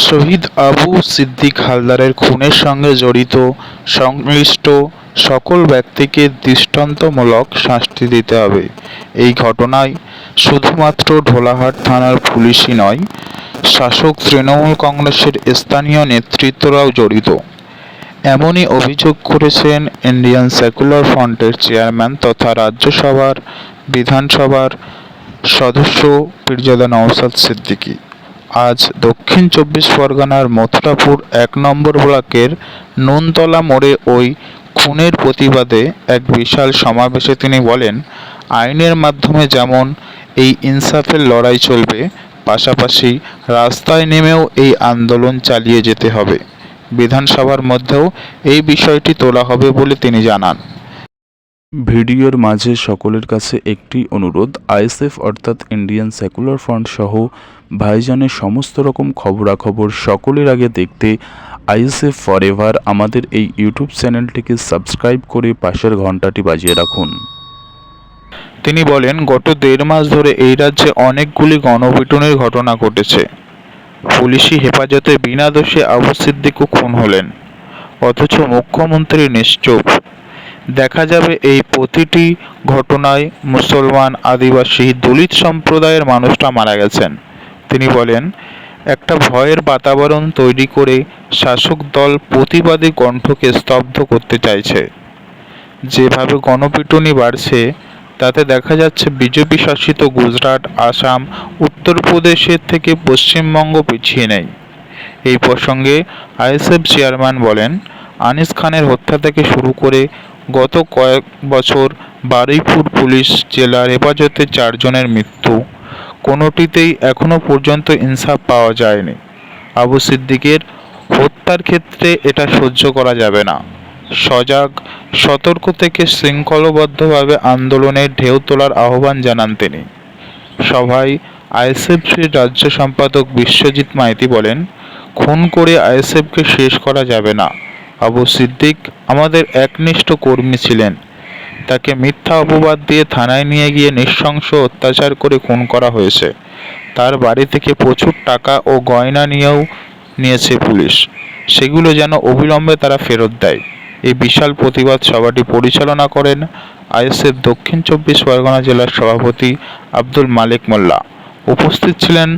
শহীদ আবু সিদ্দিক হালদারের খুনের সঙ্গে জড়িত সংশ্লিষ্ট সকল ব্যক্তিকে দৃষ্টান্তমূলক শাস্তি দিতে হবে। এই ঘটনায় শুধুমাত্র ঢোলাহাট থানার পুলিশই নয়, শাসক তৃণমূল কংগ্রেসের স্থানীয় নেতৃত্বরাও জড়িত। এমনই অভিযোগ করেছেন ইন্ডিয়ান সেকুলার ফ্রন্টের চেয়ারম্যান তথা রাজ্যসভার বিধানসভার সদস্য পীরজাদা নওশাদ সিদ্দিকী। আজ দক্ষিণ চব্বিশ পরগনার মথুরাপুর ১ নম্বর ব্লকের নুনতলা মোড়ে ওই খুনের প্রতিবাদে এক বিশাল সমাবেশে তিনি বলেন, আইনের মাধ্যমে যেমন এই ইনসাফের লড়াই চলবে, পাশাপাশি রাস্তায় নেমেও এই আন্দোলন চালিয়ে যেতে হবে। বিধানসভার মধ্যেও এই বিষয়টি তোলা হবে বলে তিনি জানান। ভিডিওর মাঝে সকলের কাছে একটি অনুরোধ, আইএসএফ অর্থাৎ ইন্ডিয়ান সেকুলার ফ্রন্ট সহ ভাইজানের সমস্ত রকম খবরাখবর সকলের আগে দেখতে আইএসএফ ফরএভার আমাদের এই ইউটিউব চ্যানেলটিকে সাবস্ক্রাইব করে পাশের ঘন্টাটি বাজিয়ে রাখুন। তিনি বলেন, গত ১.৫ মাস ধরে এই রাজ্যে অনেকগুলি গণপিটুনির ঘটনা ঘটেছে। পুলিশি হেফাজতে বিনা দোষে আবু সিদ্দিকও খুন হলেন, অথচ মুখ্যমন্ত্রী নিশ্চুপ। দেখা যাবে এই প্রতিটি ঘটনায় মুসলমান, আদিবাসী, দলিত সম্প্রদায়ের মানুষরা মারা গেছেন। তিনি বলেন, একটা ভয়ের বাতাবরণ তৈরি করে শাসক দল প্রতিবাদী কণ্ঠকে স্তব্ধ করতে চাইছে। যেভাবে গণপিটুনি বাড়ছে তাতে দেখা যাচ্ছে বিজেপি শাসিত গুজরাট, আসাম, উত্তরপ্রদেশের থেকে পশ্চিমবঙ্গ পিছিয়ে নেই। এই প্রসঙ্গে আইএসএফ চেয়ারম্যান বলেন, আনিস খানের হত্যা থেকে শুরু করে গত কয়েক বছর বারুইপুর পুলিশ জেলার হেফাজতে 4 জনের মৃত্যু, কোনোটিতেই এখনও পর্যন্ত ইনসাফ পাওয়া যায়নি। আবু সিদ্দিকের হত্যার ক্ষেত্রে এটা সহ্য করা যাবে না। সজাগ, সতর্ক থেকে শৃঙ্খলাবদ্ধভাবে আন্দোলনের ঢেউ তোলার আহ্বান জানান তিনি। সভায় আইএসএফের রাজ্য সম্পাদক বিশ্বজিৎ মাইতি বলেন, খুন করে আইএসএফকে শেষ করা যাবে না। আবু সিদ্দিক আমাদের একনিষ্ঠ কর্মী ছিলেন। তাকে মিথ্যা অপবাদ দিয়ে থানায় নিয়ে গিয়ে নৃশংস অত্যাচার করে খুন করা হয়েছে। তার বাড়ি থেকে প্রচুর টাকা ও গয়না নিয়েছে পুলিশ। সেগুলো যেন অবিলম্বে তারা ফেরত দেয়। এই বিশাল প্রতিবাদ সভাটি পরিচালনা করেন আইএসএফ দক্ষিণ চব্বিশ পরগনা জেলার সভাপতি আব্দুল মালেক মোল্লা। উপস্থিত ছিলেন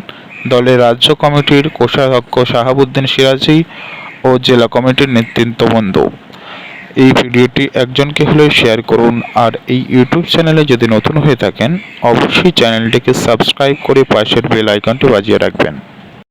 দলের রাজ্য কমিটির কোষাধ্যক্ষ শাহাবুদ্দিন সিরাজি ও জেলা কমিটির নেতৃত্ববৃন্দ। এই ভিডিওটি একজনকে হলেও শেয়ার করুন, আর এই ইউটিউব চ্যানেলে যদি নতুন হয়ে থাকেন অবশ্যই চ্যানেলটিকে সাবস্ক্রাইব করে পাশের বেল আইকনটি বাজিয়ে রাখবেন।